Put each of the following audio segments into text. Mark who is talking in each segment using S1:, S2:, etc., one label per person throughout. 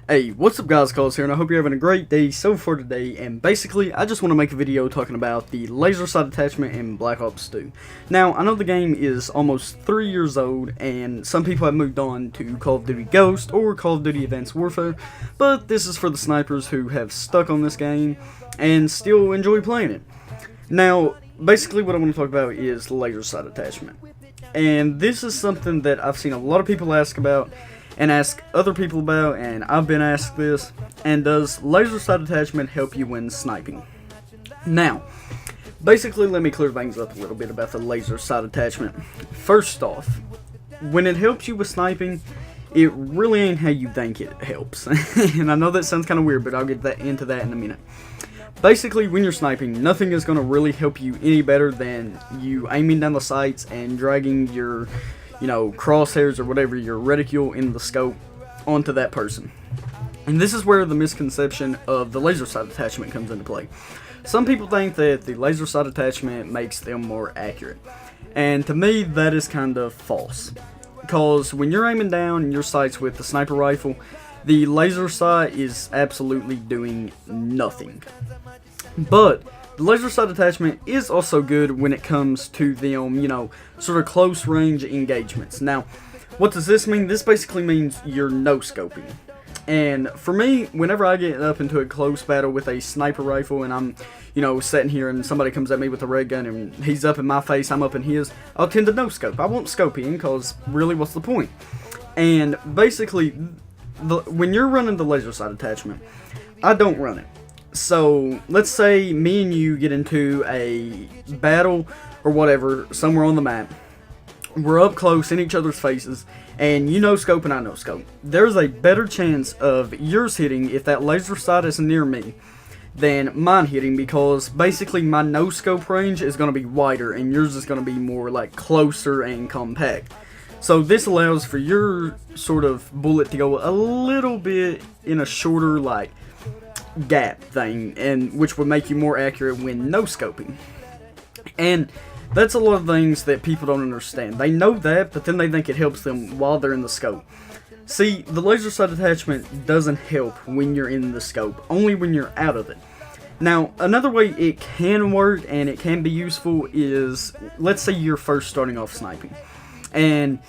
S1: Hey, what's up guys, Calls here, and I hope you're having a great day so far today, and basically, I just want to make a video talking about the laser sight attachment in Black Ops 2. Now, I know the game is almost 3 years old, and some people have moved on to Call of Duty Ghost or Call of Duty Advanced Warfare, but this is for the snipers who have stuck on this game and still enjoy playing it. Now, basically what I want to talk about is laser sight attachment. And this is something that I've seen a lot of people ask about, and ask other people about, and I've been asked this. And does laser sight attachment help you when sniping? Now, basically, let me clear things up a little bit about the laser sight attachment. First off, when it helps you with sniping, it really ain't how you think it helps. And I know that sounds kind of weird, but I'll get into that in a minute. Basically, when you're sniping, nothing is going to really help you any better than you aiming down the sights and dragging your crosshairs or whatever, your reticule in the scope onto that person. And this is where the misconception of the laser sight attachment comes into play. Some people think that the laser sight attachment makes them more accurate. And to me, that is kind of false. Because when you're aiming down in your sights with the sniper rifle, the laser sight is absolutely doing nothing. But the laser sight attachment is also good when it comes to them, sort of close range engagements. Now, what does this mean? This basically means you're no-scoping. And for me, whenever I get up into a close battle with a sniper rifle and I'm, sitting here and somebody comes at me with a red gun and he's up in my face, I'm up in his, I'll tend to no-scope. I won't scope in because really, what's the point? And basically, when you're running the laser sight attachment, I don't run it. So, let's say me and you get into a battle or whatever, somewhere on the map. We're up close in each other's faces, and you no-scope and I no-scope. There's a better chance of yours hitting if that laser sight is near me than mine hitting, because basically my no-scope range is going to be wider and yours is going to be more like closer and compact. So this allows for your sort of bullet to go a little bit in a shorter gap thing, and which would make you more accurate when no-scoping. And that's a lot of things that people don't understand. They know that, but then they think it helps them while they're in the scope. See, the laser sight attachment doesn't help when you're in the scope, only when you're out of it. Now, another way it can work and it can be useful is, let's say you're first starting off sniping. And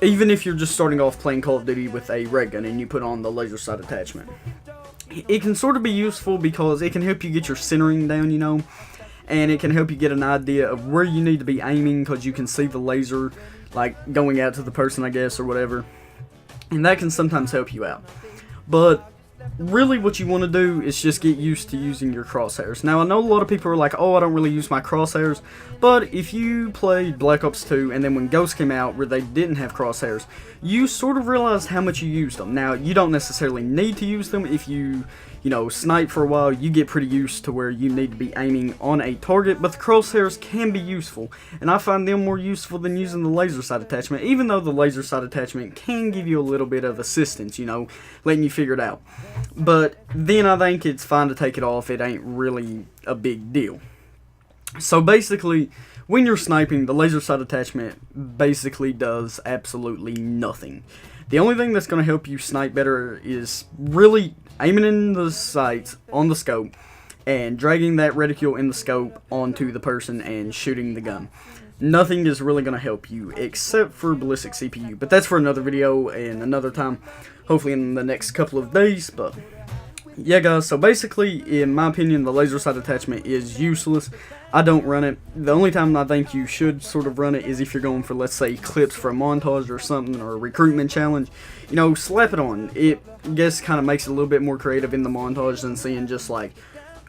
S1: even if you're just starting off playing Call of Duty with a red gun and you put on the laser sight attachment, it can sort of be useful because it can help you get your centering down, and it can help you get an idea of where you need to be aiming because you can see the laser, going out to the person, I guess, or whatever. And that can sometimes help you out. But really what you want to do is just get used to using your crosshairs. Now, I know a lot of people are like, oh, I don't really use my crosshairs. But if you played Black Ops 2 and then when Ghost came out where they didn't have crosshairs, you sort of realized how much you used them. Now, you don't necessarily need to use them. If you snipe for a while, you get pretty used to where you need to be aiming on a target, but the crosshairs can be useful, and I find them more useful than using the laser sight attachment, even though the laser sight attachment can give you a little bit of assistance, letting you figure it out. But then I think it's fine to take it off. It ain't really a big deal. So basically, when you're sniping, the laser sight attachment basically does absolutely nothing. The only thing that's going to help you snipe better is really aiming in the sights on the scope and dragging that reticule in the scope onto the person and shooting the gun. Nothing is really going to help you except for ballistic CPU, but that's for another video and another time, hopefully in the next couple of days. But yeah guys, so basically in my opinion the laser sight attachment is useless. I don't run it. The only time I think you should sort of run it is if you're going for, let's say, clips for a montage or something, or a recruitment challenge. Slap it on. It, I guess, kind of makes it a little bit more creative in the montage than seeing just like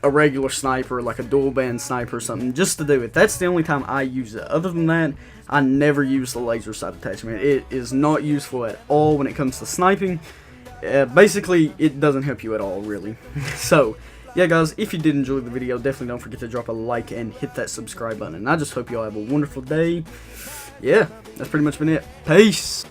S1: a regular sniper, like a dual band sniper or something, just to do it. That's the only time I use it. Other than that, I never use the laser sight attachment. It is not useful at all when it comes to sniping. Basically, it doesn't help you at all, really. So, yeah guys, if you did enjoy the video, definitely don't forget to drop a like and hit that subscribe button. And I just hope you all have a wonderful day. Yeah, that's pretty much been it. Peace!